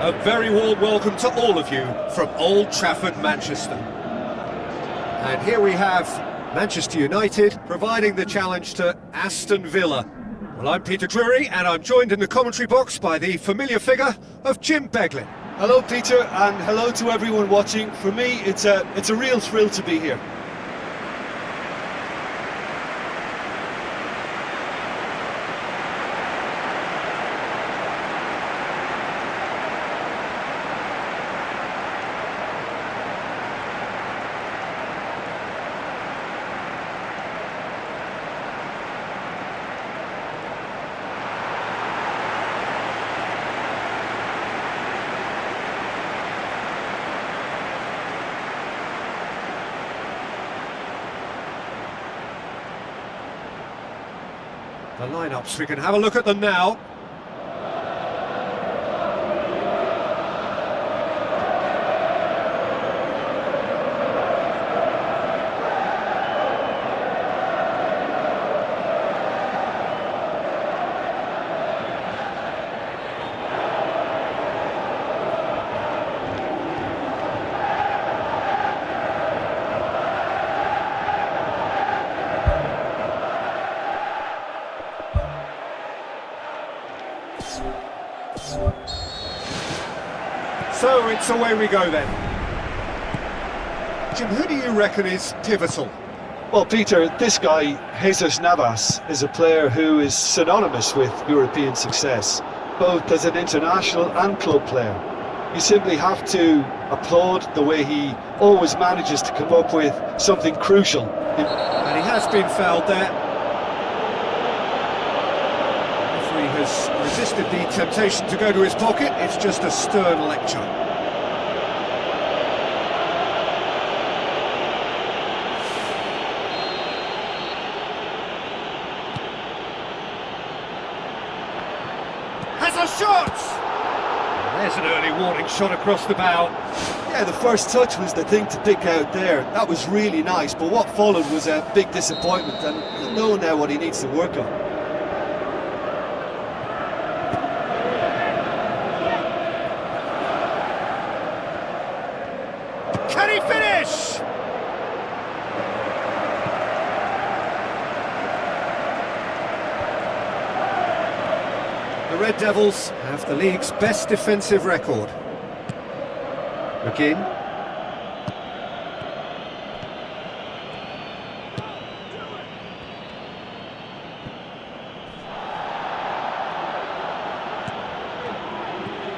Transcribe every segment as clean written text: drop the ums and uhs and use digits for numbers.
A very warm welcome to all of you from Old Trafford, Manchester. And here we have Manchester United providing the challenge to Aston Villa. Well, I'm Peter Drury, and I'm joined in the commentary box by the familiar figure of Jim Beglin. Hello, Peter, and hello to everyone watching. For me, it's a real thrill to be here. The lineups, we can have a look at them now. So it's away we go then. Jim, who do you reckon is pivotal? Well, Peter, this guy, Jesus Navas, is a player who is synonymous with European success, both as an international and club player. You simply have to applaud the way he always manages to come up with something crucial. And he has been fouled there. Referee has resisted the temptation to go to his pocket. It's just a stern lecture. shot! There's an early warning shot across the bow. Yeah, the first touch was the thing to pick out there. That was really nice, but what followed was a big disappointment, and he'll know now what he needs to work on. Can he finish? The Red Devils have the league's best defensive record. Eugine.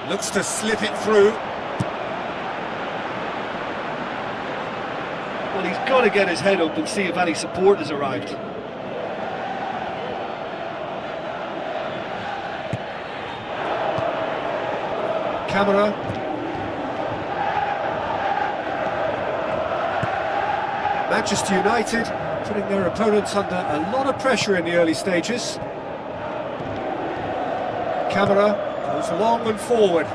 Looks to slip it through. Well, he's got to get his head up and see if any support has arrived. Camera. Manchester United putting their opponents under a lot of pressure in the early stages. Camera goes long and forward.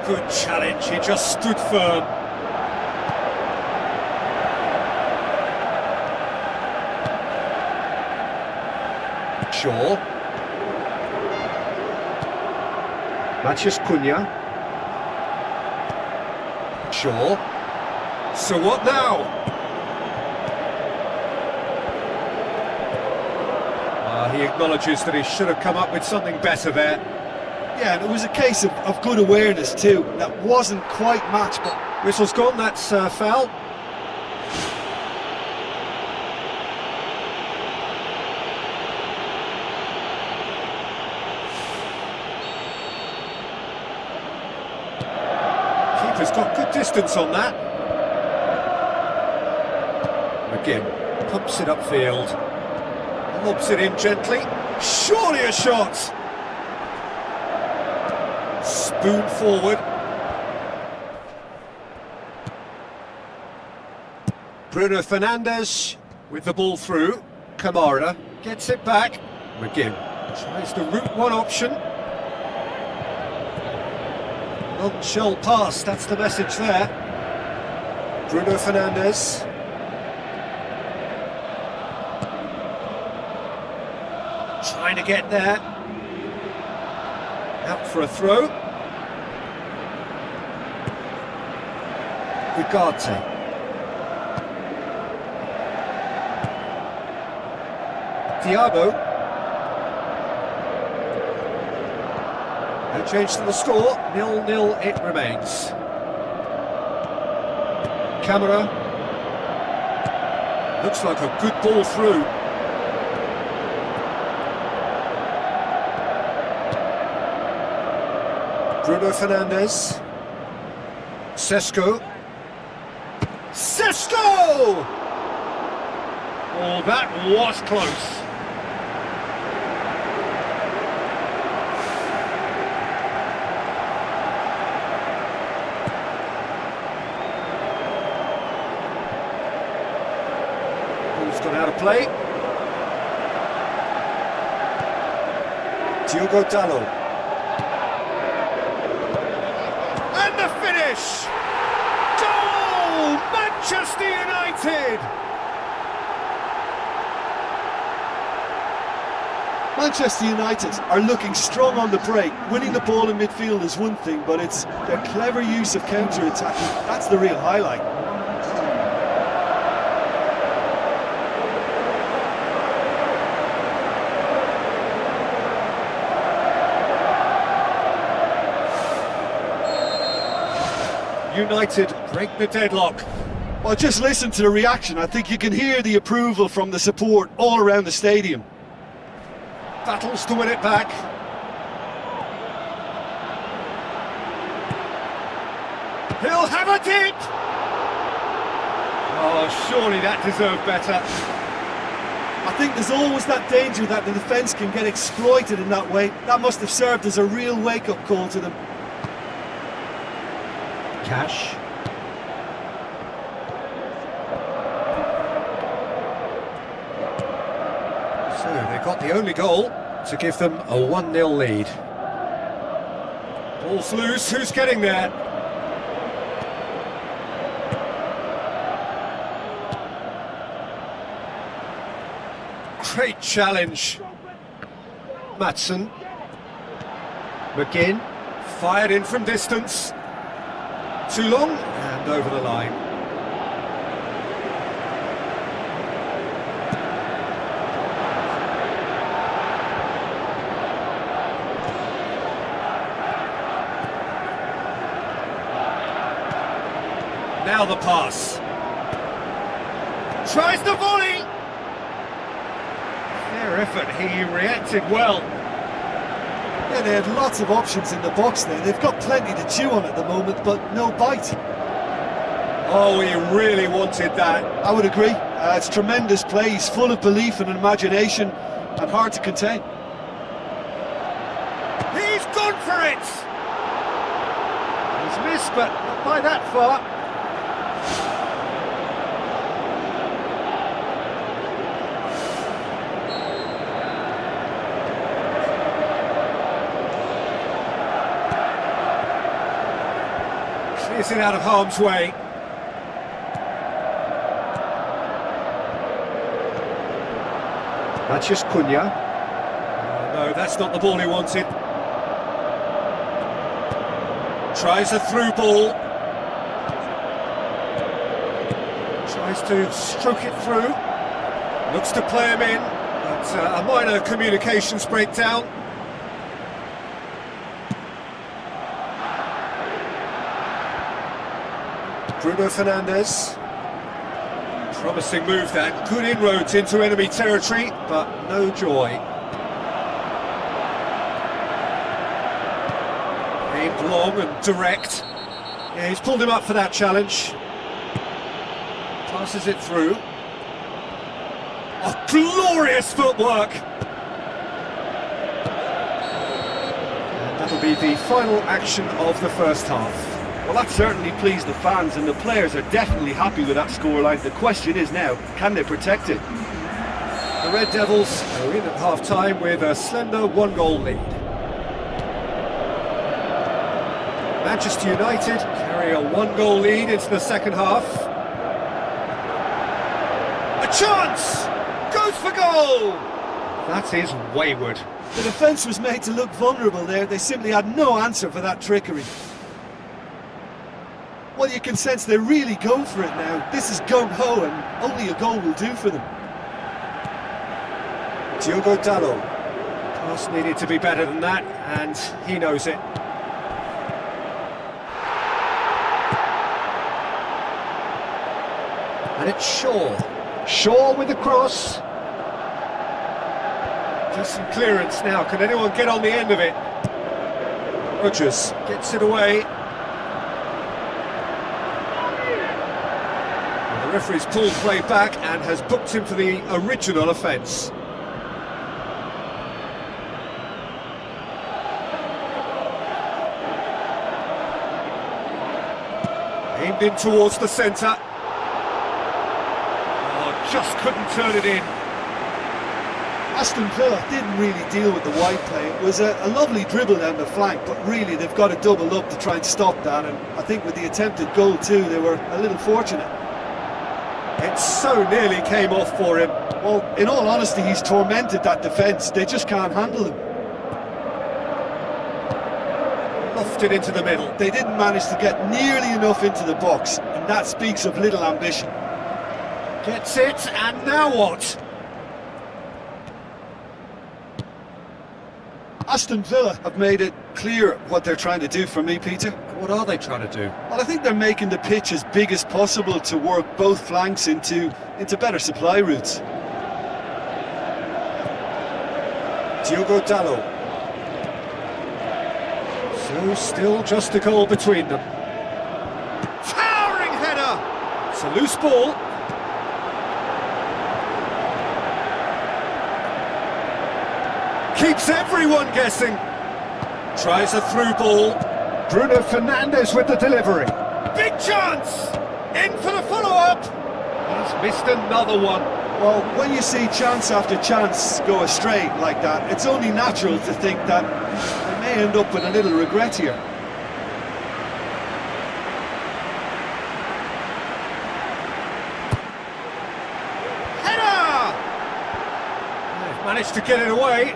Good challenge, he just stood firm. Shaw. Matches Cunha. Shaw. So what now? He acknowledges that he should have come up with something better there. Yeah, and it was a case of good awareness too. That wasn't quite matched, but... Whistle's gone, that's foul. Keeper's got good distance on that. Again, pumps it upfield. Lobs it in gently. Surely a shot! Spoon forward. Bruno Fernandes with the ball through. Kamara gets it back. McGinn tries the route one option. Non-shell pass, that's the message there. Bruno Fernandes. Trying to get there. Out for a throw. Ugarte. Diabo. No change to the score. 0-0 it remains. Camera. Looks like a good ball through. Bruno Fernandes. Sesko. Sesko! Oh, that was close. Ball's gone out of play. Diogo Dalot. And the finish! Goal! Manchester United! Manchester United are looking strong on the break. Winning the ball in midfield is one thing, but it's their clever use of counter-attacking. That's the real highlight. United break the deadlock. Well, just listen to the reaction. I think you can hear the approval from the support all around the stadium. Battles to win it back. He'll have a dip! Oh, surely that deserved better. I think there's always that danger that the defence can get exploited in that way. That must have served as a real wake-up call to them. Cash. So they got the only goal. to give them a 1-0 lead. Ball's loose, who's getting there? Great challenge. Maatsen. McGinn, fired in from distance. Too long, and over the line. Now the pass. Tries the volley. Fair effort, he reacted well. Yeah, they had lots of options in the box there. They've got plenty to chew on at the moment, but no bite. Oh, he really wanted that. I would agree. It's tremendous play. He's full of belief and imagination and hard to contain. He's gone for it! He's missed, but not by that far. Clears it out of harm's way. Mathias Cunha. Oh, no, that's not the ball he wanted. Tries a through ball. Tries to stroke it through. Looks to play him in, but a minor communications breakdown. Bruno Fernandes. Promising move that. Good inroads into enemy territory, but no joy. Aimed long and direct. Yeah, he's pulled him up for that challenge. Passes it through. Oh, glorious footwork! And that'll be the final action of the first half. Well, that certainly pleased the fans, and the players are definitely happy with that scoreline. The question is now, can they protect it? The Red Devils are in at half-time with a slender 1-goal lead. Manchester United carry a 1-goal lead into the second half. A chance! Goes for goal! That is wayward. The defence was made to look vulnerable there. They simply had no answer for that trickery. Well, you can sense they're really going for it now. This is gung-ho, and only a goal will do for them. Diogo Dalot. Pass needed to be better than that, and he knows it. And it's Shaw. Shaw with the cross. Decent clearance now. Can anyone get on the end of it? Rodgers gets it away. The referee's pulled play back and has booked him for the original offence. Aimed in towards the centre. Oh, just couldn't turn it in. Aston Villa didn't really deal with the wide play. It was a lovely dribble down the flank, but really they've got to double up to try and stop that, and I think with the attempted goal too, they were a little fortunate. It so nearly came off for him. Well, in all honesty, he's tormented that defence. They just can't handle him. Lofted into the middle. They didn't manage to get nearly enough into the box, and that speaks of little ambition. Gets it, and now what? Aston Villa have made it clear what they're trying to do for me, Peter. What are they trying to do? Well, I think they're making the pitch as big as possible to work both flanks into better supply routes. Diogo Dalot. So still just a goal between them. Towering header! It's a loose ball. Keeps everyone guessing. Tries a through ball. Bruno Fernandes with the delivery. Big chance! In for the follow-up! He's missed another one. Well, when you see chance after chance go astray like that, it's only natural to think that they may end up with a little regret here. Header! They've managed to get it away.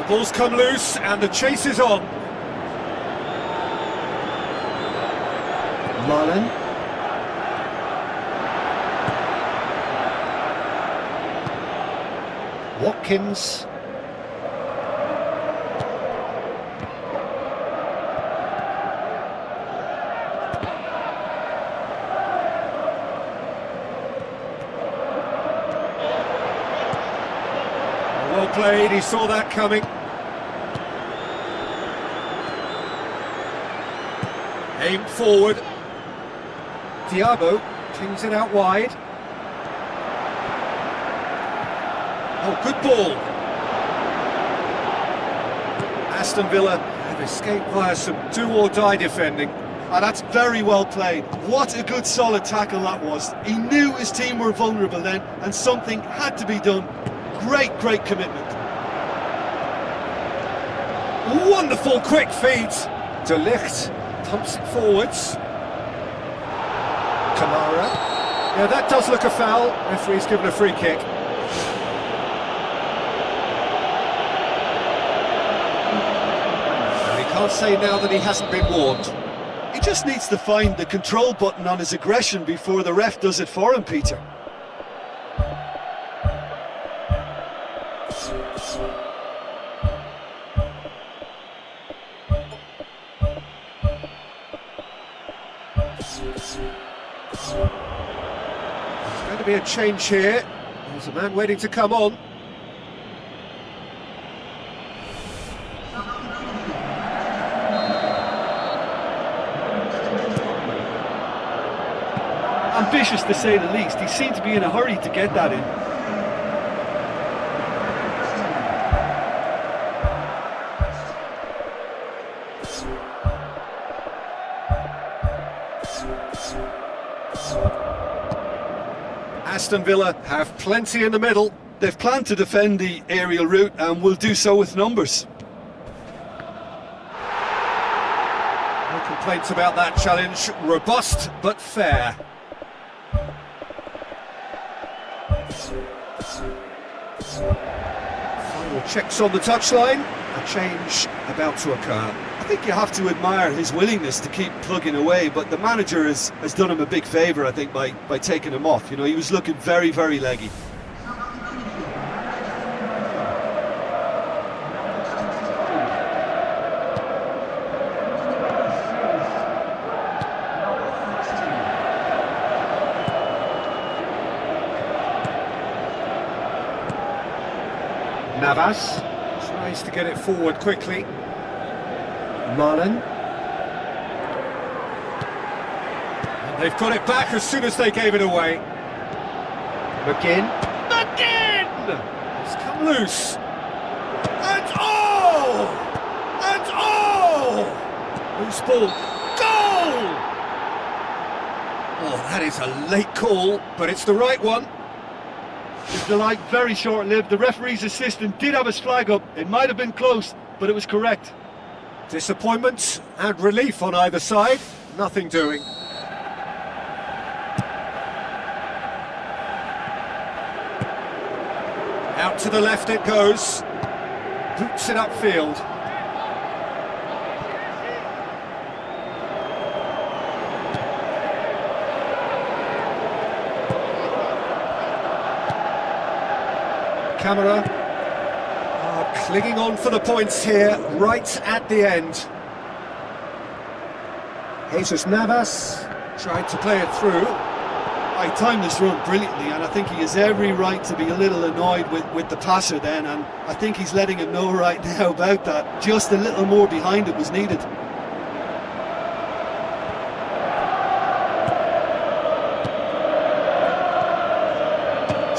Ball's come loose and the chase is on. Marlon. Watkins. Well played, he saw that coming. Aim forward. Thiago clings it out wide. Oh, good ball. Aston Villa have escaped via some do-or-die defending. And that's very well played. What a good solid tackle that was. He knew his team were vulnerable then, and something had to be done. Great commitment. Wonderful quick feet. De Ligt pumps it forwards. Kamara. Yeah, that does look a foul. Referee's given a free kick. And he can't say now that he hasn't been warned. He just needs to find the control button on his aggression before the ref does it for him, Peter. There's going to be a change here. There's a man waiting to come on. Ambitious to say the least. He seemed to be in a hurry to get that in. Aston Villa have plenty in the middle. They've planned to defend the aerial route and will do so with numbers. No complaints about that challenge. Robust but fair. Final checks on the touchline. A change about to occur. I think you have to admire his willingness to keep plugging away, but the manager has done him a big favour, I think, by taking him off. You know, he was looking very leggy. Navas tries to get it forward quickly. Marlon. And they've got it back as soon as they gave it away. McGinn. It's come loose. And oh! And oh! Loose ball. Goal! Oh, that is a late call, but it's the right one. His delight very short-lived. The referee's assistant did have his flag up. It might have been close, but it was correct. Disappointment and relief on either side. Nothing doing. Out to the left it goes. Boots it upfield. Camera are clinging on for the points here, right at the end. Jesus Navas tried to play it through. I timed this run brilliantly, and I think he has every right to be a little annoyed with the passer then, and I think he's letting him know right now about that. Just a little more behind it was needed.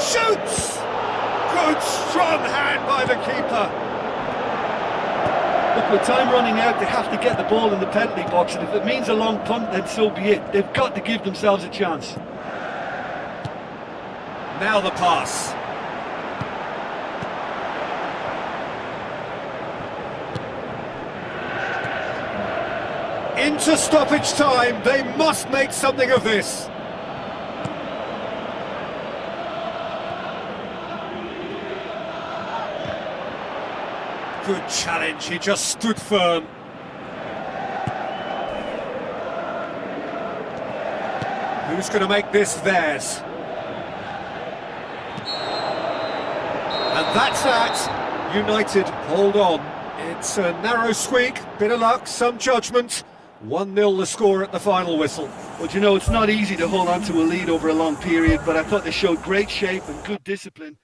Shoots! Good the keeper. Look, with time running out, they have to get the ball in the penalty box, and if it means a long punt, then so be it. They've got to give themselves a chance. Now the pass. Into stoppage time, they must make something of this. Good challenge, he just stood firm. Who's going to make this theirs? And that's that. United hold on. It's a narrow squeak, bit of luck, some judgment. 1-0 the score at the final whistle. Well, you know, it's not easy to hold on to a lead over a long period, but I thought they showed great shape and good discipline.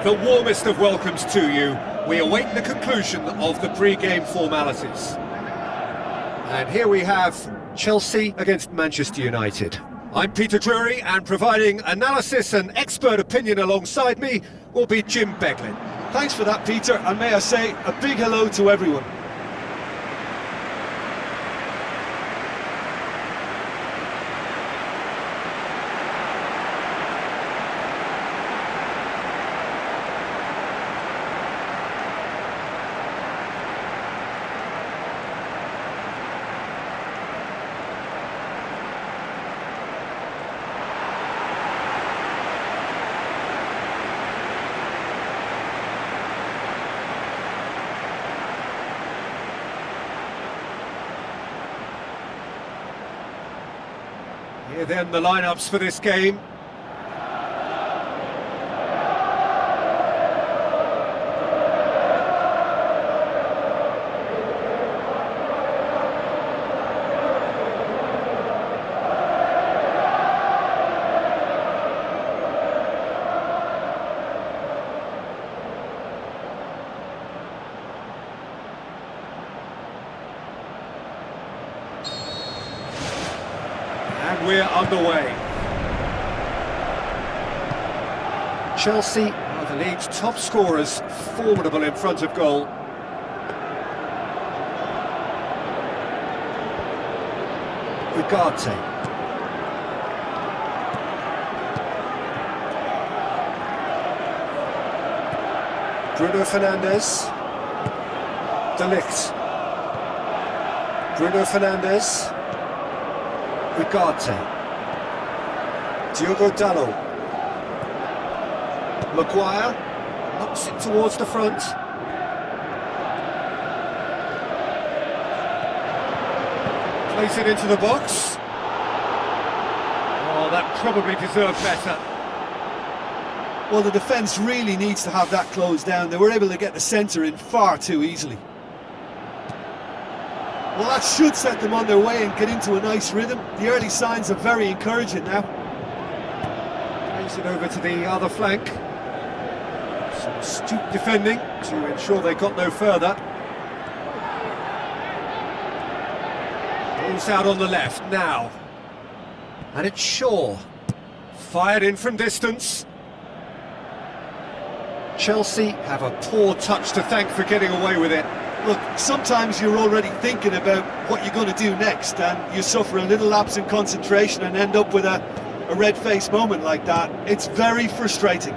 The warmest of welcomes to you. We await the conclusion of the pre-game formalities. And here we have Chelsea against Manchester United. I'm Peter Drury, and providing analysis and expert opinion alongside me will be Jim Beglin. Thanks for that, Peter, and may I say a big hello to everyone. Here then the lineups for this game. And we're underway. Chelsea are the league's top scorers, formidable in front of goal. Ugarte. Bruno Fernandes. De Ligt. Bruno Fernandes. Ugarte. Diogo Dalot. Maguire knocks it towards the front. Plays it into the box. Oh, that probably deserved better. Well, the defence really needs to have that closed down. They were able to get the centre in far too easily. Well, that should set them on their way and get into a nice rhythm. The early signs are very encouraging now. Plays it over to the other flank. Some astute defending to ensure they got no further. Ball's out on the left now. And it's Shaw. Fired in from distance. Chelsea have a poor touch to thank for getting away with it. Look, sometimes you're already thinking about what you're going to do next, and you suffer a little lapse in concentration and end up with a red-faced moment like that. It's very frustrating.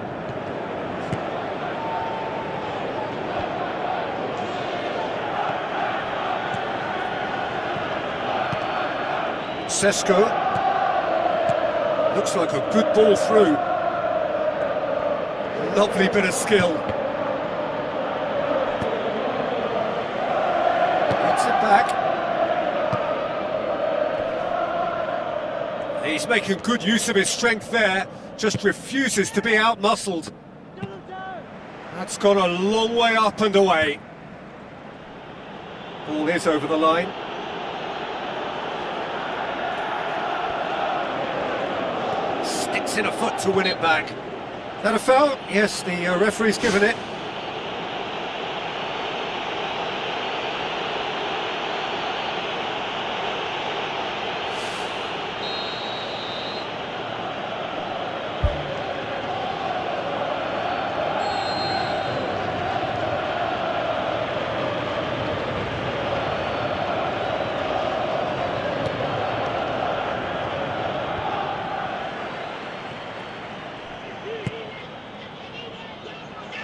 Sesko. Looks like a good ball through. Lovely bit of skill. Gets it back. He's making good use of his strength there. Just refuses to be out-muscled. That's gone a long way up and away. Ball is over the line. Sticks in a foot to win it back. That a foul? Yes, the referee's given it.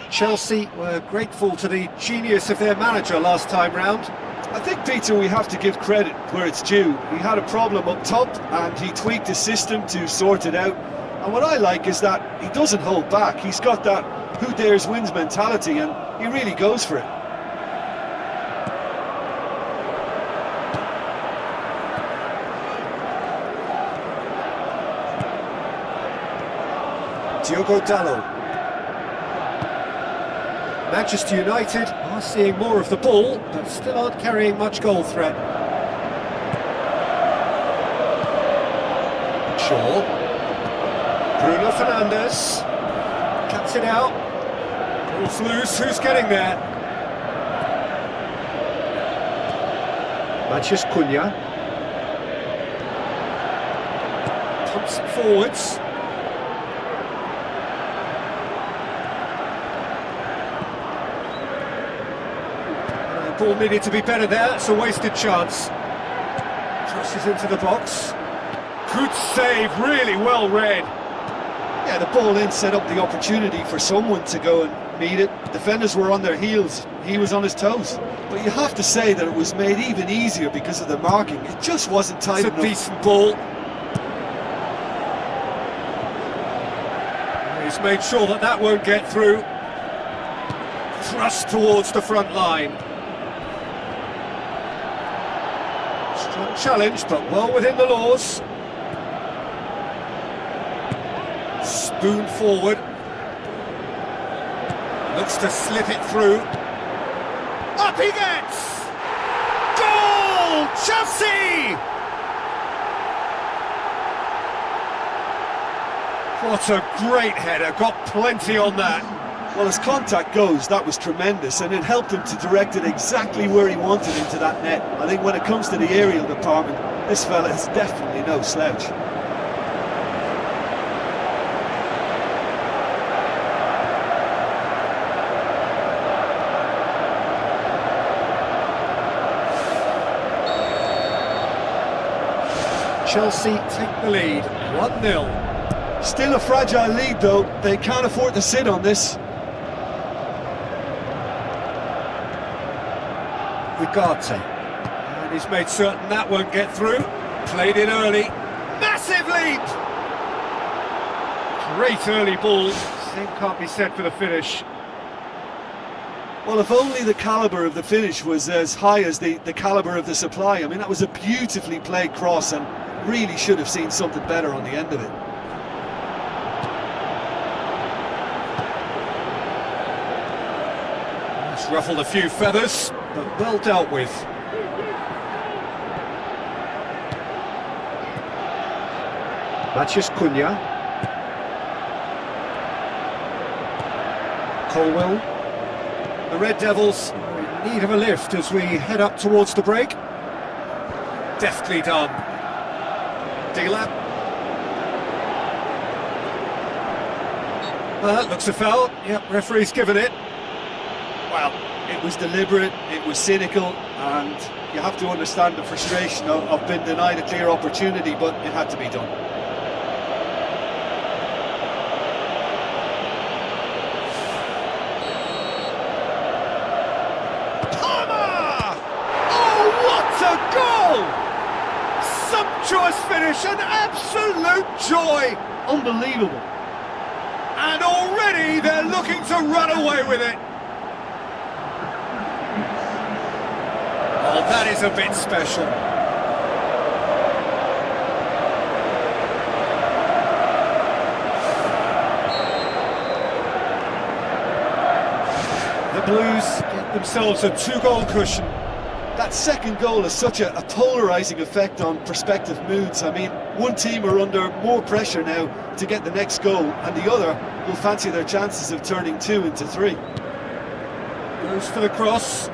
Chelsea were grateful to the genius of their manager last time round. I think, Peter, we have to give credit where it's due. He had a problem up top and he tweaked his system to sort it out. And what I like is that he doesn't hold back. He's got that who dares wins mentality and he really goes for it. Diogo Dalot. Manchester United are seeing more of the ball, but still aren't carrying much goal threat. Shaw. Bruno Fernandes. Cuts it out. Ball's loose, who's getting there? Manchester Cunha. Pumps it forwards. Ball needed to be better there, it's a wasted chance. Crosses into the box. Good save, really well read. Yeah, the ball in set up the opportunity for someone to go and meet it. Defenders were on their heels, he was on his toes. But you have to say that it was made even easier because of the marking. It just wasn't tight enough. It's a decent ball. He's made sure that that won't get through. Thrust towards the front line. Strong challenge, but well within the laws. spoon forward. Looks to slip it through. Up he gets! Goal! Chelsea! What a great header, got plenty on that. Well, as contact goes, that was tremendous, and it helped him to direct it exactly where he wanted into that net. I think when it comes to the aerial department, this fella is definitely no slouch. Chelsea take the lead, 1-0. Still a fragile lead though, they can't afford to sit on this. Ugarte, and he's made certain that won't get through. Played in early, massive leap! Great early ball, same can't be said for the finish. Well, if only the calibre of the finish was as high as the calibre of the supply. I mean, that was a beautifully played cross and really should have seen something better on the end of it. It's ruffled a few feathers, but well dealt with. Mathias Cunha. Colwell. The Red Devils are in need of a lift as we head up towards the break. Deftly done. Delap. Well, that looks a foul. Yep, referee's given it. Well, it was deliberate, it was cynical, and you have to understand the frustration of being denied a clear opportunity, but it had to be done. Sumptuous finish, an absolute joy! Unbelievable. And already they're looking to run away with it. Oh, that is a bit special. The Blues get themselves a 2-goal cushion. That second goal has such a polarising effect on prospective moods. I mean, one team are under more pressure now to get the next goal, and the other will fancy their chances of turning 2 into 3. Goes for the cross.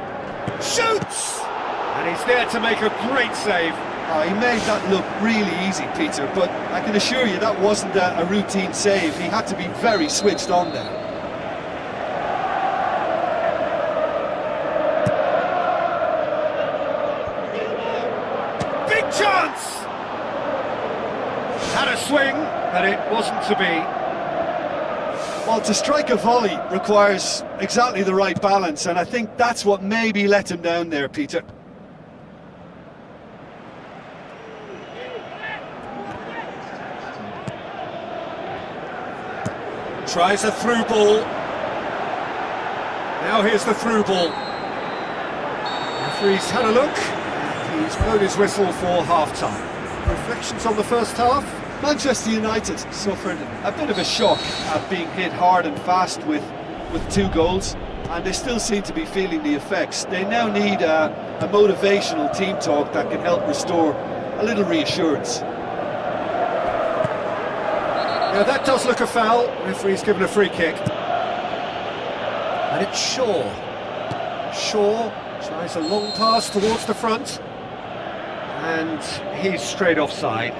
Shoots! And he's there to make a great save. Oh, he made that look really easy, Peter, but I can assure you that wasn't a routine save. He had to be very switched on there. Chance! Had a swing, but it wasn't to be. Well, to strike a volley requires exactly the right balance, and I think that's what maybe let him down there, Peter. Tries a through ball. Now here's the through ball. Referee's had a look. He's blown his whistle for half-time. Reflections on the first half? Manchester United suffered a bit of a shock at being hit hard and fast with 2 goals, and they still seem to be feeling the effects. They now need a motivational team talk that can help restore a little reassurance. Yeah, that does look a foul. Referee's given a free kick. And it's Shaw. Shaw tries a long pass towards the front. And he's straight offside.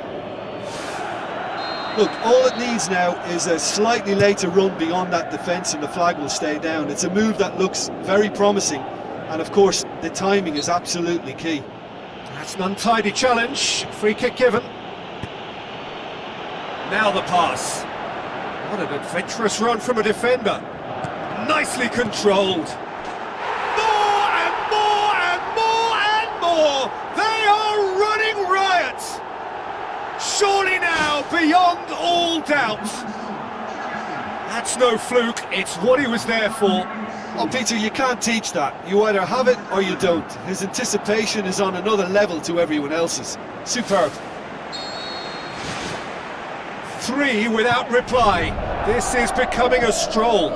Look, all it needs now is a slightly later run beyond that defence and the flag will stay down. It's a move that looks very promising, and of course the timing is absolutely key. That's an untidy challenge. Free kick given. Now the pass. What an adventurous run from a defender. Nicely controlled. More and more and more and more. They are running riot. Surely now, beyond all doubt. That's no fluke, it's what he was there for. Oh, Peter, you can't teach that. You either have it or you don't. His anticipation is on another level to everyone else's. Superb. 3 without reply. This is becoming a stroll.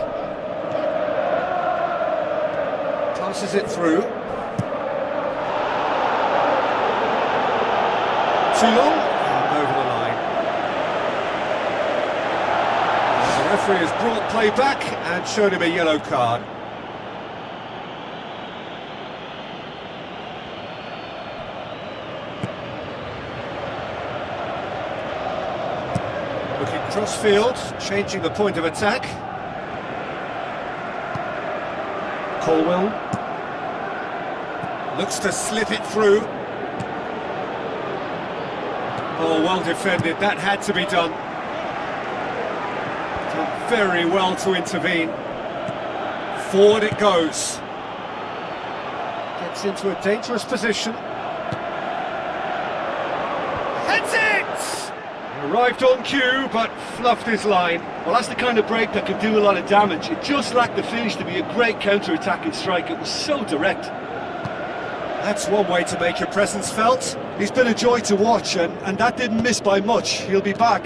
Passes it through. Too long? And over the line. The referee has brought play back and showed him a yellow card. Looking cross-field, changing the point of attack. Colwell. Looks to slip it through. Oh, well defended, that had to be done. Done very well to intervene. Forward it goes. Gets into a dangerous position. Heads it! Arrived on cue, but fluffed his line. Well, that's the kind of break that can do a lot of damage. It just lacked the finish to be a great counter-attacking strike. It was so direct. That's one way to make your presence felt. He's been a joy to watch, and that didn't miss by much. He'll be back.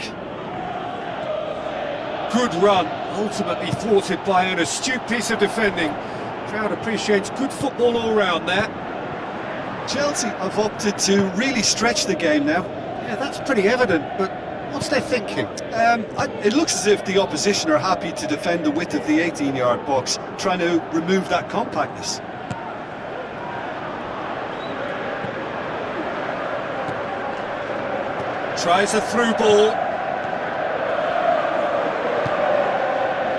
Good run, ultimately thwarted by an astute piece of defending. Crowd appreciates good football all round there. Chelsea have opted to really stretch the game now. Yeah, that's pretty evident, but what's their thinking? It looks as if the opposition are happy to defend the width of the 18-yard box, trying to remove that compactness. Tries a through ball.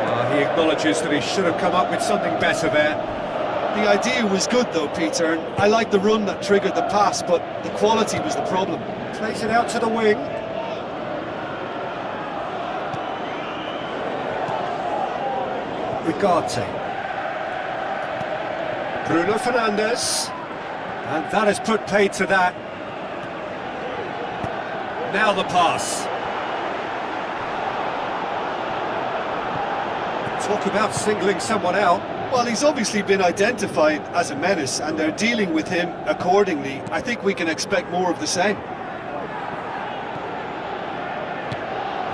Well, he acknowledges that he should have come up with something better there. The idea was good though, Peter, and I like the run that triggered the pass, but the quality was the problem. Plays it out to the wing. Ugarte. Bruno Fernandes. And that has put paid to that. Now the pass. Talk about singling someone out. Well, he's obviously been identified as a menace, and they're dealing with him accordingly. I think we can expect more of the same.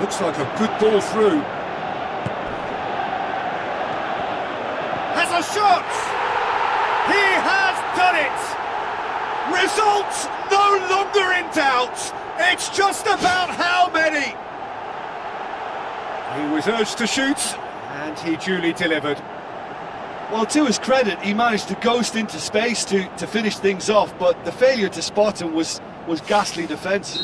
Looks like a good ball through. Has a shot! He has done it! Results no longer in doubt! It's just about how many! He was urged to shoot, and he duly delivered. Well, to his credit, he managed to ghost into space to finish things off, but the failure to spot him was ghastly defence.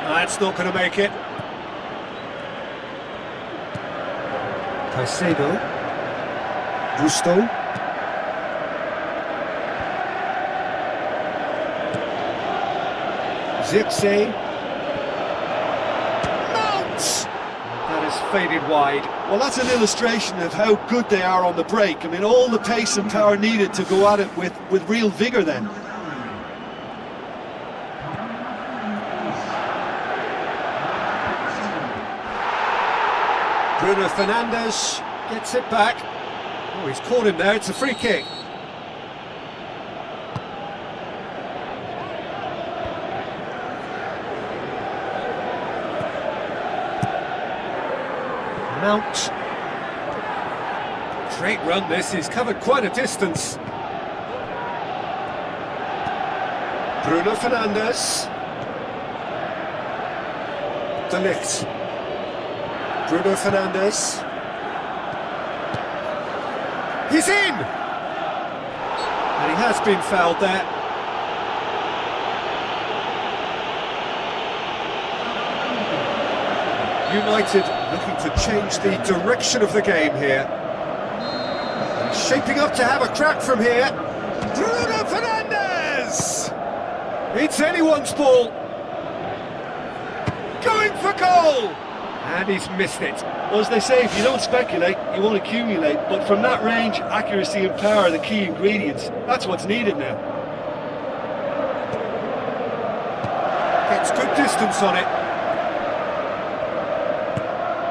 That's not going to make it. Caicedo. Gusto. Zirkzee. Mount! That is faded wide. Well, that's an illustration of how good they are on the break. I mean, all the pace and power needed to go at it with real vigour then. Bruno Fernandes gets it back. Oh, he's caught him there, it's a free kick. Mount. Great run this, he's covered quite a distance. Bruno Fernandes. De Ligt. Bruno Fernandes. He's in! And he has been fouled there. United looking to change the direction of the game here. He's shaping up to have a crack from here. Bruno Fernandes! It's anyone's ball. Going for goal! And he's missed it. Well, as they say, if you don't speculate, you won't accumulate. But from that range, accuracy and power are the key ingredients. That's what's needed now. Gets good distance on it.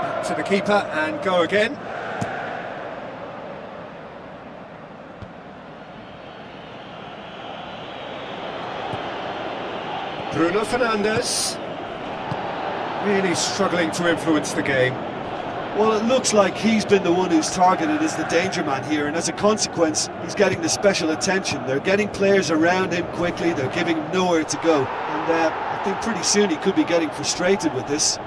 Back to the keeper and go again. Bruno Fernandes. Really struggling to influence the game. Well, it looks like he's been the one who's targeted as the danger man here, and as a consequence, he's getting the special attention. They're getting players around him quickly, they're giving him nowhere to go. And I think pretty soon he could be getting frustrated with this.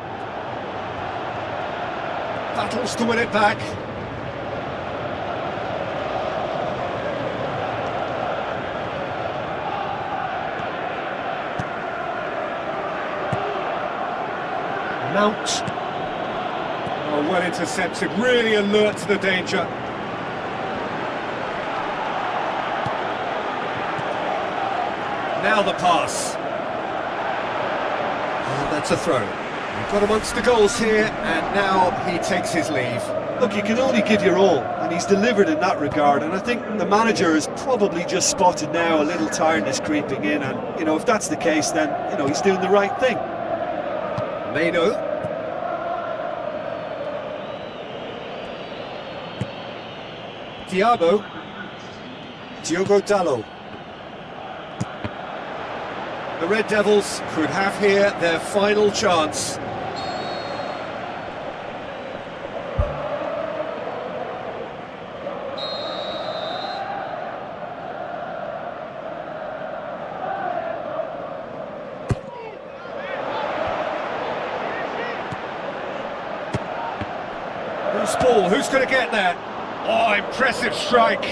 Battles to win it back. Mount. Oh, well intercepted, really alert to the danger. Now the pass. Oh, that's a throw. We've got amongst the goals here, and now he takes his leave. Look, you can only give your all, and he's delivered in that regard, and I think the manager has probably just spotted now a little tiredness creeping in, and, you know, if that's the case, then, you know, he's doing the right thing. Meno. Diogo Dallo. The Red Devils could have here their final chance. Who's ball? Who's going to get there? Oh, impressive strike.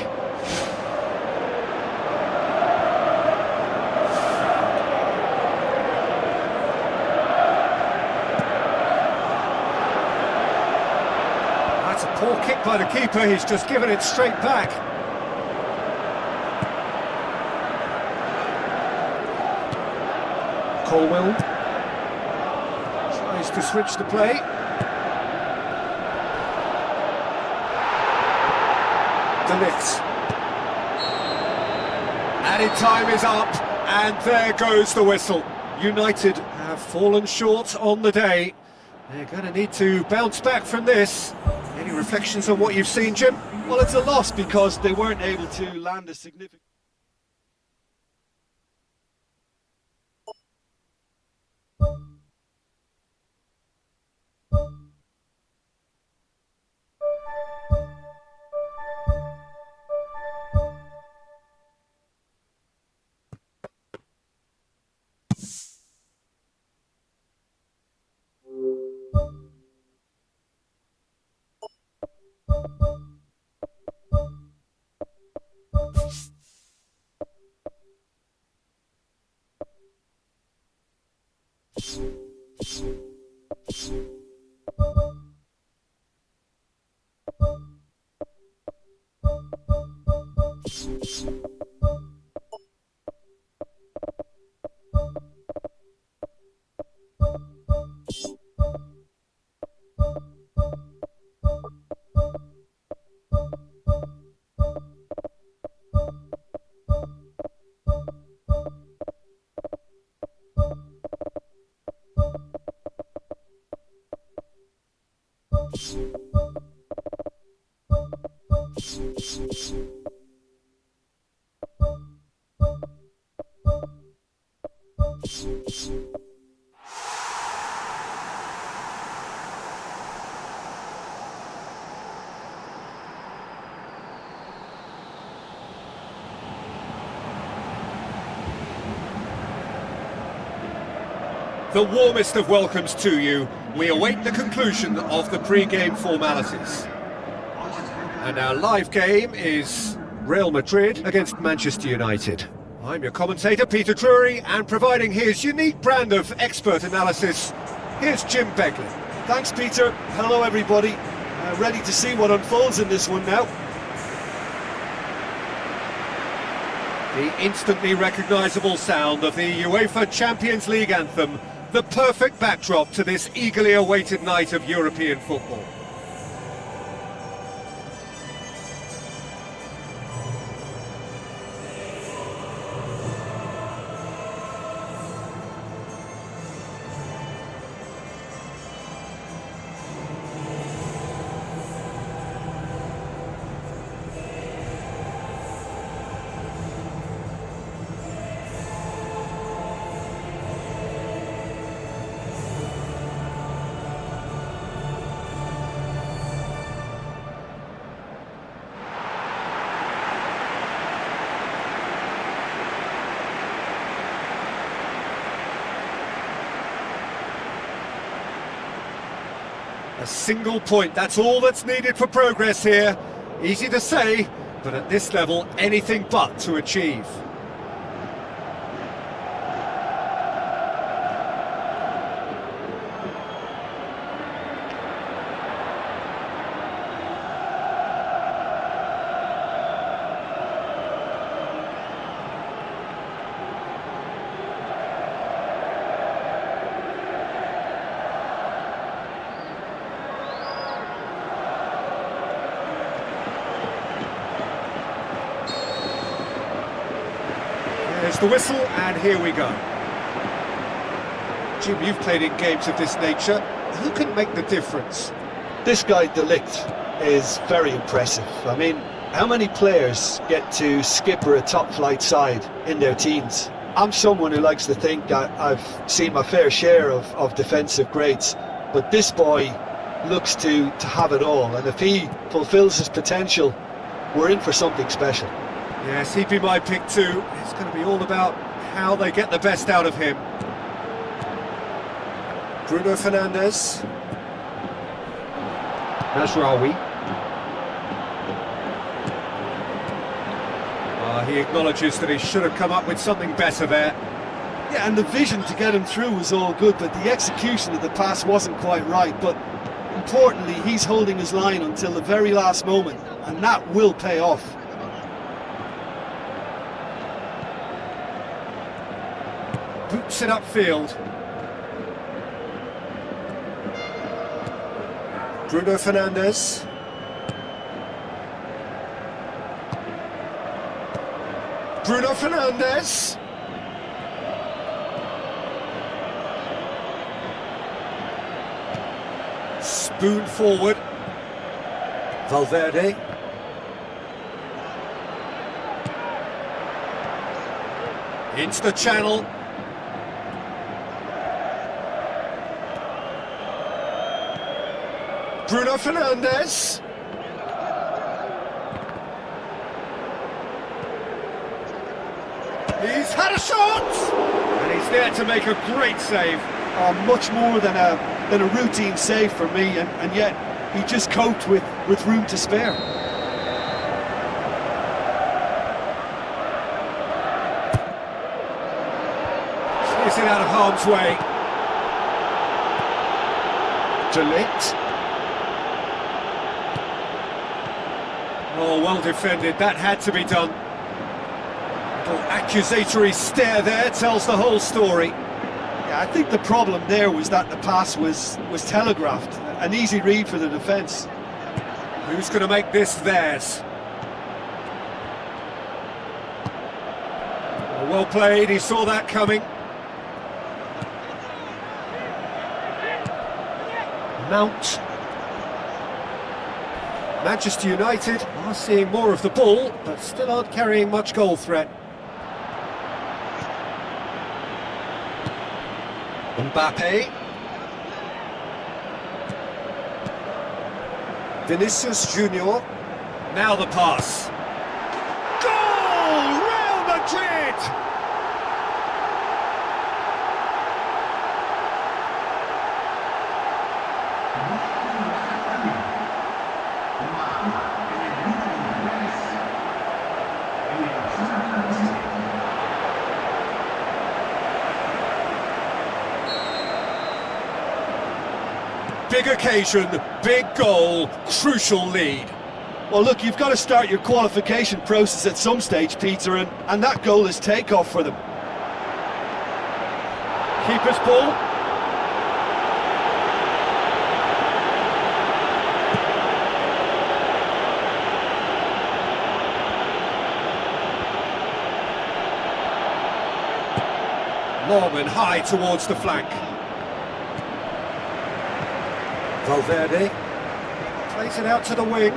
That's a poor kick by the keeper, he's just given it straight back. Colwell tries to switch the play. Added time is up, and there goes the whistle. United have fallen short on the day. They're going to need to bounce back from this. Any reflections on what you've seen, Jim? Well, it's a loss because they weren't able to land a significant... The warmest of welcomes to you. We await the conclusion of the pre-game formalities. And our live game is Real Madrid against Manchester United. I'm your commentator, Peter Drury, and providing his unique brand of expert analysis, here's Jim Begley. Thanks, Peter. Hello, everybody. Ready to see what unfolds in this one now. The instantly recognisable sound of the UEFA Champions League anthem The perfect backdrop to this eagerly awaited night of European football. A single point, that's all that's needed for progress here. Easy to say, but at this level, anything but to achieve. There's the whistle, and here we go. Jim, you've played in games of this nature. Who can make the difference? This guy, De Ligt, is very impressive. I mean, how many players get to skipper a top-flight side in their teens? I'm someone who likes to think that I've seen my fair share of defensive greats, but this boy looks to have it all, and if he fulfills his potential, we're in for something special. Yes, he'd be my pick too. It's going to be all about how they get the best out of him. Bruno Fernandes. Mazraoui. He acknowledges that he should have come up with something better there. Yeah, and the vision to get him through was all good, but the execution of the pass wasn't quite right. But importantly, he's holding his line until the very last moment, and that will pay off. Boots it upfield. Bruno Fernandes. Bruno Fernandes. Spoon forward. Valverde. Into the channel. Bruno Fernandes. He's had a shot! And he's there to make a great save. Much more than a routine save for me, and yet he just coped with room to spare. Steers it out of harm's way. De Ligt. Oh, well defended, that had to be done. Little accusatory stare there tells the whole story. Yeah, I think the problem there was that the pass was telegraphed. An easy read for the defence. Who's going to make this theirs? Oh, well played, he saw that coming. Mount. Manchester United are seeing more of the ball, but still aren't carrying much goal threat. Mbappe. Vinicius Junior. Now the pass. Goal! Real Madrid! Big occasion, big goal, crucial lead. Well, look, you've got to start your qualification process at some stage, Peter, and that goal is takeoff for them. Keeper's ball. Long and high towards the flank. Valverde plays it out to the wing.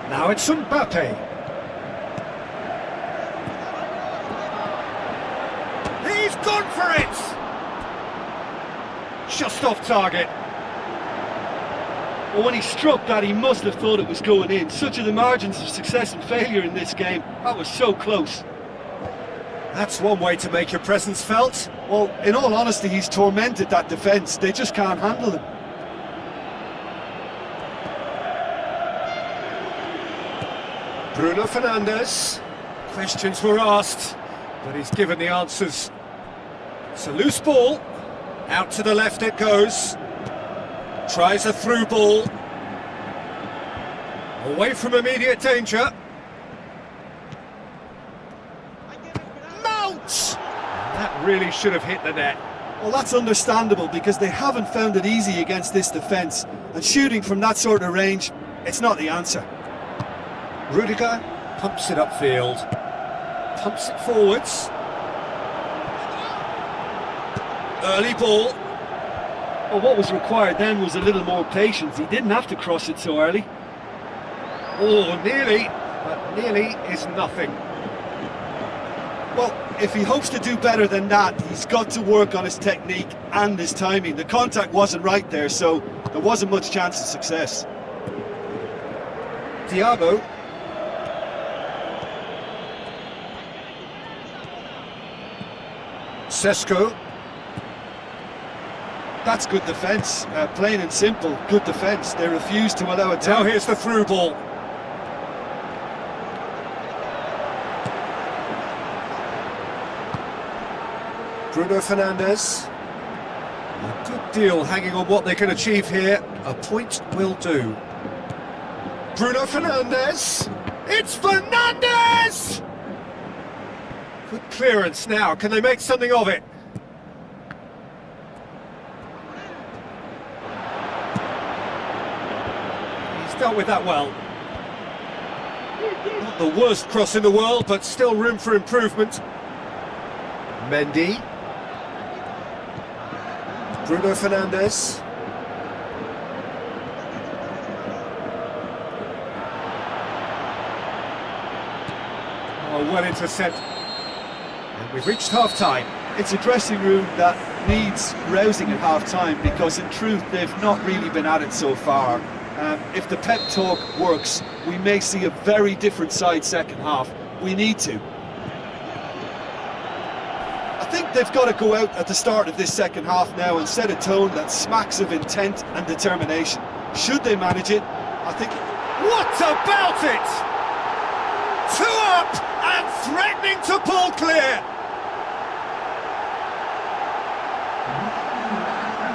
Now it's Mbappe. He's gone for it! Just off target. Well, when he struck that, he must have thought it was going in. Such are the margins of success and failure in this game. That was so close. That's one way to make your presence felt. Well, in all honesty, he's tormented that defence. They just can't handle him. Bruno Fernandes. Questions were asked, but he's given the answers. It's a loose ball. Out to the left it goes. Tries a through ball. Away from immediate danger. Mount! That really should have hit the net. Well, that's understandable because they haven't found it easy against this defence. And shooting from that sort of range, it's not the answer. Rudiger pumps it upfield. Pumps it forwards. Early ball. Well, what was required then was a little more patience. He didn't have to cross it so early. Oh, nearly, but nearly is nothing. Well, if he hopes to do better than that, he's got to work on his technique and his timing. The contact wasn't right there, so there wasn't much chance of success. Thiago. Sesko. That's good defence, plain and simple, good defence. They refuse to allow it Now down. here's the through ball. Bruno Fernandes. A good deal hanging on what they can achieve here. A point will do. Bruno Fernandes. It's Fernandes! Good clearance now. Can they make something of it? Dealt with that well. Not the worst cross in the world, but still room for improvement. Mendy. Bruno Fernandes. Oh, well intercept. And we've reached half-time. It's a dressing room that needs rousing at half-time because in truth they've not really been at it so far. If the pep talk works, we may see a very different side second half. We need to. I think they've got to go out at the start of this second half now and set a tone that smacks of intent and determination. Should they manage it, I think... What about it? Two up and threatening to pull clear.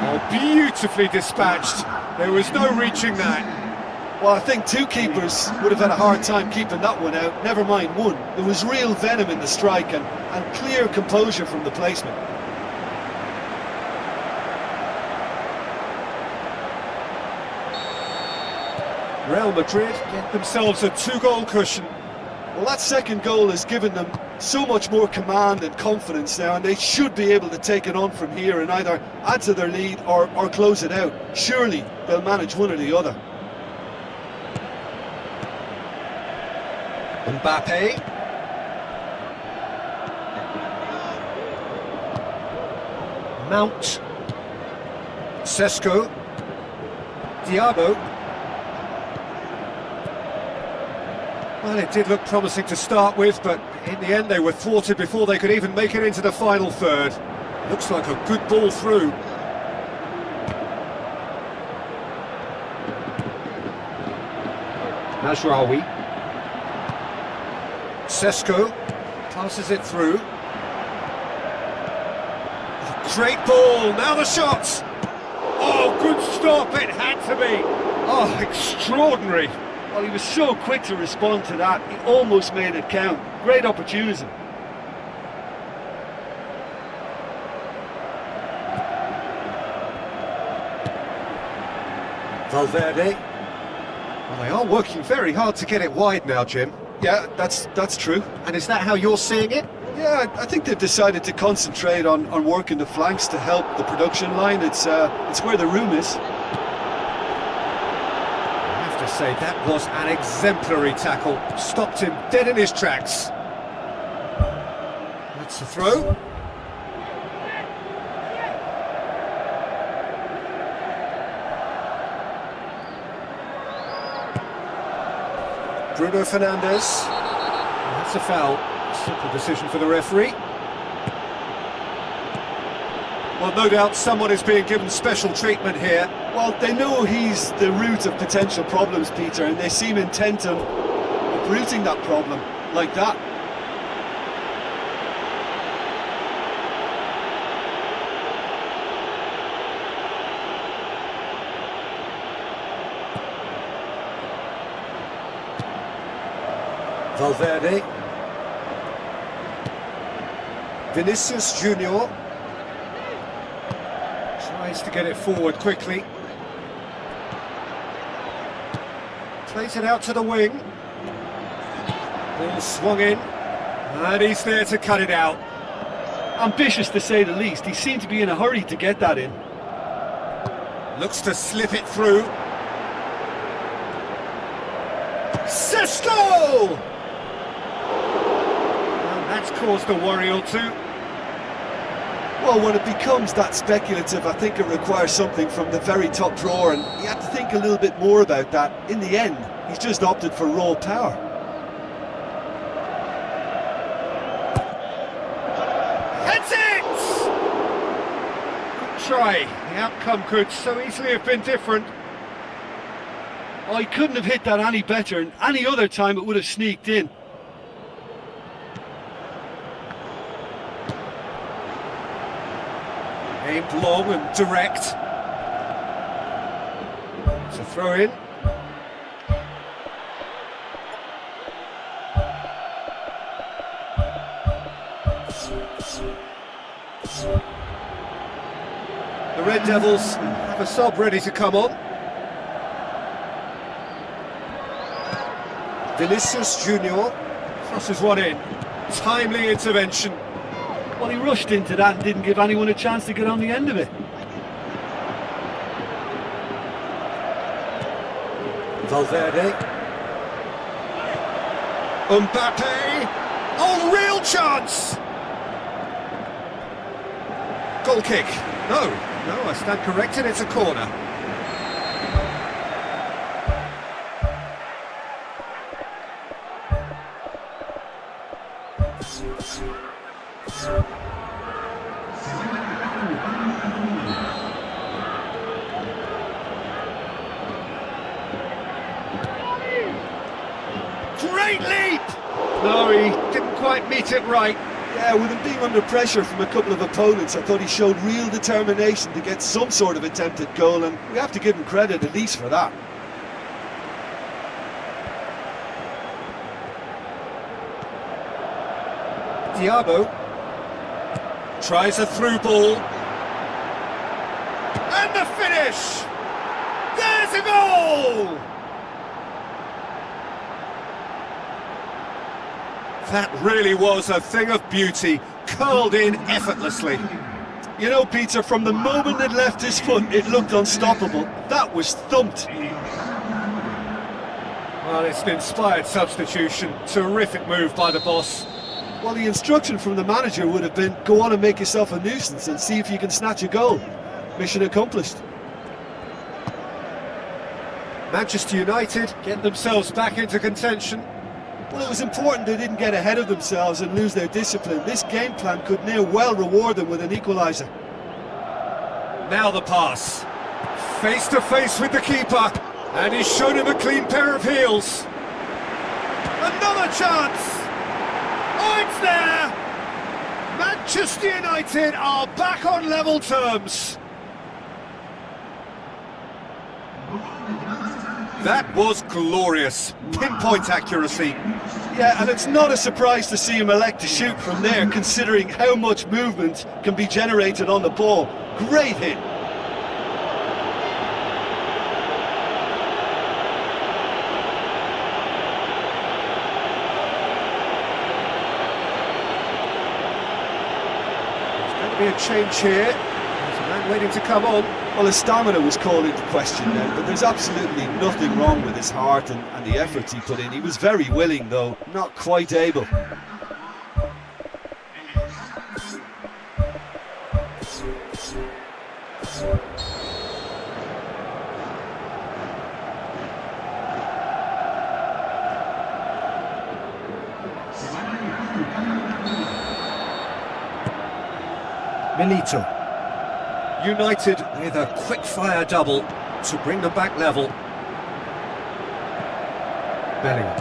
Oh, beautifully dispatched. There was no reaching that. Well, I think two keepers would have had a hard time keeping that one out, never mind one. There was real venom in the strike and clear composure from the placement. Real Madrid get themselves a two-goal cushion. Well, that second goal has given them so much more command and confidence now, and they should be able to take it on from here and either add to their lead or close it out. Surely they'll manage one or the other. Mbappe. Mount. Sesko. Thiago. Well, it did look promising to start with, but in the end they were thwarted before they could even make it into the final third. Looks like a good ball through. Najraoui. Sesko passes it through. A great ball, now the shot! Oh, good stop, it had to be! Oh, extraordinary! Well, he was so quick to respond to that, he almost made it count. Great opportunity. Valverde. Well, they are working very hard to get it wide now, Jim. Yeah, that's true. And is that how you're seeing it? Yeah, I think they've decided to concentrate on working the flanks to help the production line. It's where the room is. I have to say, that was an exemplary tackle. Stopped him dead in his tracks. That's the throw. Bruno Fernandes. That's a foul. Simple decision for the referee. Well, no doubt someone is being given special treatment here. Well, they know he's the root of potential problems, Peter, and they seem intent on uprooting that problem like that. Valverde. Vinicius Junior tries to get it forward quickly. Plays it out to the wing. Ball swung in, and he's there to cut it out. Ambitious to say the least. He seemed to be in a hurry to get that in. Looks to slip it through. Sesto! And that's caused a worry or two. Well, when it becomes that speculative, I think it requires something from the very top drawer, and you have to think a little bit more about that. In the end, he's just opted for raw power. Heads it! Good try. The outcome could so easily have been different. Oh, he couldn't have hit that any better, and any other time it would have sneaked in. Aimed long and direct. It's a throw in. The Red Devils have a sub ready to come on. Vinicius Junior crosses one in. Timely intervention. Well, he rushed into that and didn't give anyone a chance to get on the end of it. Valverde. Mbappe. Oh, real chance! Goal kick. No, I stand corrected, it's a corner. Great leap! No, he didn't quite meet it right. Yeah, with him being under pressure from a couple of opponents, I thought he showed real determination to get some sort of attempted goal, and we have to give him credit at least for that. Diabo tries a through ball. And the finish! There's a goal! That really was a thing of beauty, curled in effortlessly. You know, Peter, from the moment it left his foot, it looked unstoppable. That was thumped. Well, it's an inspired substitution. Terrific move by the boss. Well, the instruction from the manager would have been, go on and make yourself a nuisance and see if you can snatch a goal. Mission accomplished. Manchester United get themselves back into contention. Well, it was important they didn't get ahead of themselves and lose their discipline. This game plan could near well reward them with an equaliser. Now the pass. Face to face with the keeper. And he's shown him a clean pair of heels. Another chance! Oh, it's there! Manchester United are back on level terms. That was glorious. Pinpoint accuracy. Yeah, and it's not a surprise to see him elect to shoot from there, considering how much movement can be generated on the ball. Great hit. Be a change here. There's a man waiting to come on. Well, his stamina was called into question then, but there's absolutely nothing wrong with his heart and the efforts he put in. He was very willing, though, not quite able. Milito. United with a quick-fire double to bring them back level. Bellingham.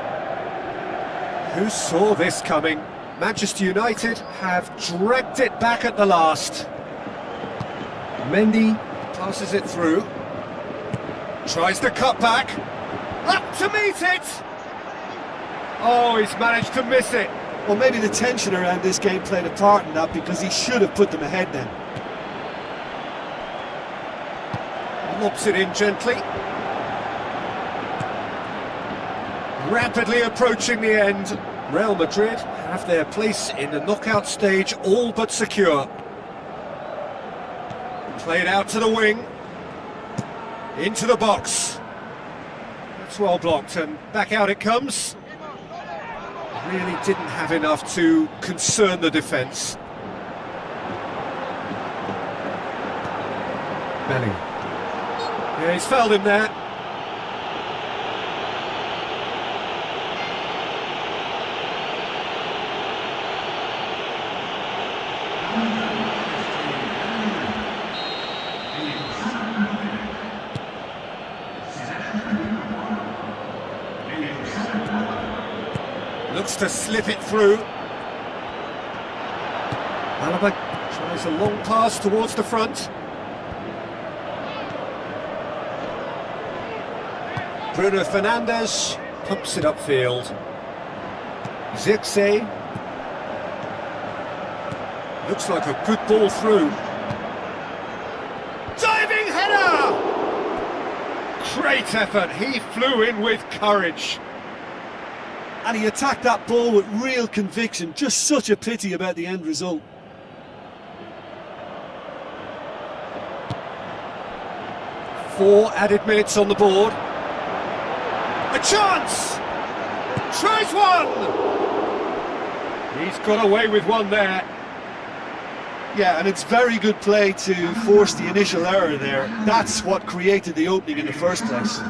Who saw this coming? Manchester United have dragged it back at the last. Mendy passes it through. Tries the cut back. Up to meet it! Oh, he's managed to miss it. Well, maybe the tension around this game played a part in that, because he should have put them ahead then. Lobs it in gently. Rapidly approaching the end. Real Madrid have their place in the knockout stage all but secure. Played out to the wing. Into the box. That's well blocked, and back out it comes. Really didn't have enough to concern the defence. Bellingham. Yeah, he's fouled him there. Looks to slip it through. Alaba tries a long pass towards the front. Bruno Fernandes pumps it upfield. Zirkzee. Looks like a good ball through. Diving header! Great effort, he flew in with courage. And he attacked that ball with real conviction. Just such a pity about the end result. Four added minutes on the board. A chance! Tries one! He's got away with one there. Yeah, and it's very good play to force the initial error there. That's what created the opening in the first place.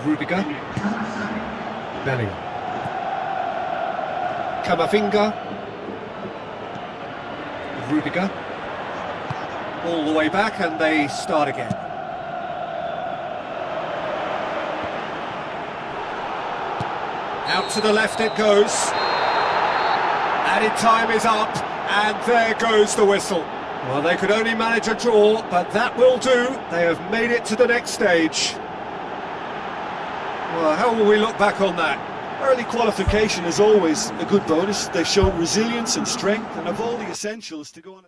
Rudiger. Bellingham. Camavinga. Rudiger. All the way back, and they start again. Out to the left it goes. Added time is up, and there goes the whistle. Well, they could only manage a draw, but that will do. They have made it to the next stage. Well, how will we look back on that? Early qualification is always a good bonus. They've shown resilience and strength, and have all the essentials to go on.